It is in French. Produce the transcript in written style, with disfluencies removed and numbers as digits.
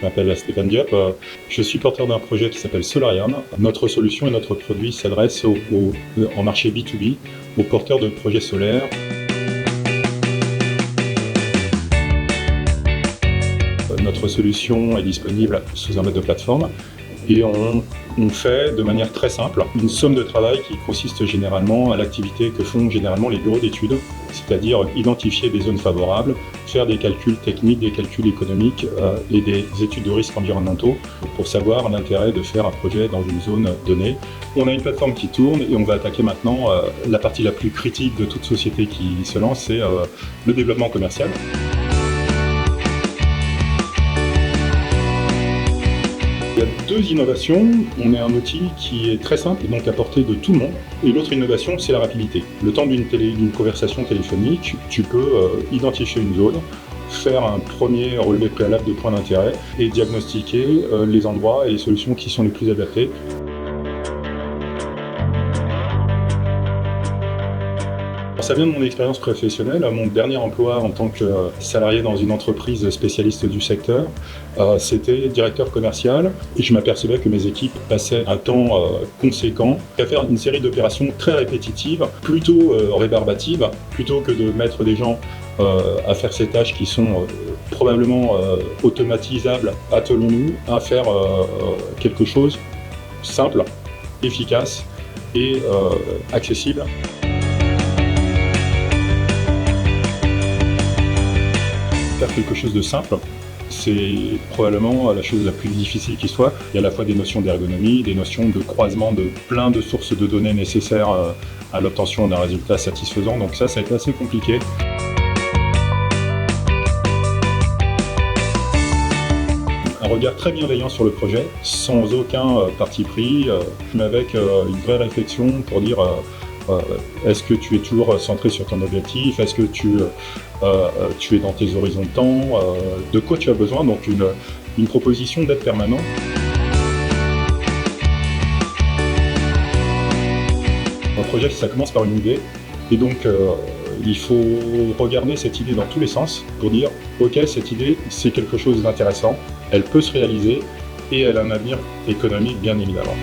je m'appelle Stéphane Diop. Je suis porteur d'un projet qui s'appelle Solarium. Notre solution et notre produit s'adressent en marché B2B, aux porteurs de projets solaires. Notre solution est disponible sous un mode de plateforme et on fait de manière très simple une somme de travail qui consiste généralement à l'activité que font généralement les bureaux d'études, c'est-à-dire identifier des zones favorables, faire des calculs techniques, des calculs économiques et des études de risques environnementaux pour savoir l'intérêt de faire un projet dans une zone donnée. On a une plateforme qui tourne et on va attaquer maintenant la partie la plus critique de toute société qui se lance, c'est le développement commercial. Il y a deux innovations. On est un outil qui est très simple, donc à portée de tout le monde. Et l'autre innovation, c'est la rapidité. Le temps d'une conversation téléphonique, tu peux identifier une zone, faire un premier relevé préalable de points d'intérêt et diagnostiquer les endroits et les solutions qui sont les plus adaptées. Ça vient de mon expérience professionnelle. Mon dernier emploi en tant que salarié dans une entreprise spécialiste du secteur, c'était directeur commercial et je m'apercevais que mes équipes passaient un temps conséquent à faire une série d'opérations très répétitives, plutôt rébarbatives, plutôt que de mettre des gens à faire ces tâches qui sont probablement automatisables. Attelons-nous à faire quelque chose simple, efficace et accessible. Faire quelque chose de simple, c'est probablement la chose la plus difficile qui soit. Il y a à la fois des notions d'ergonomie, des notions de croisement de plein de sources de données nécessaires à l'obtention d'un résultat satisfaisant. Donc ça a été assez compliqué. Un regard très bienveillant sur le projet, sans aucun parti pris, mais avec une vraie réflexion pour dire est-ce que tu es toujours centré sur ton objectif? Est-ce que tu es dans tes horizons de temps? De quoi tu as besoin? Donc une proposition d'aide permanent. Un projet, ça commence par une idée. Et donc il faut regarder cette idée dans tous les sens pour dire ok, cette idée, c'est quelque chose d'intéressant, elle peut se réaliser et elle a un avenir économique bien évidemment.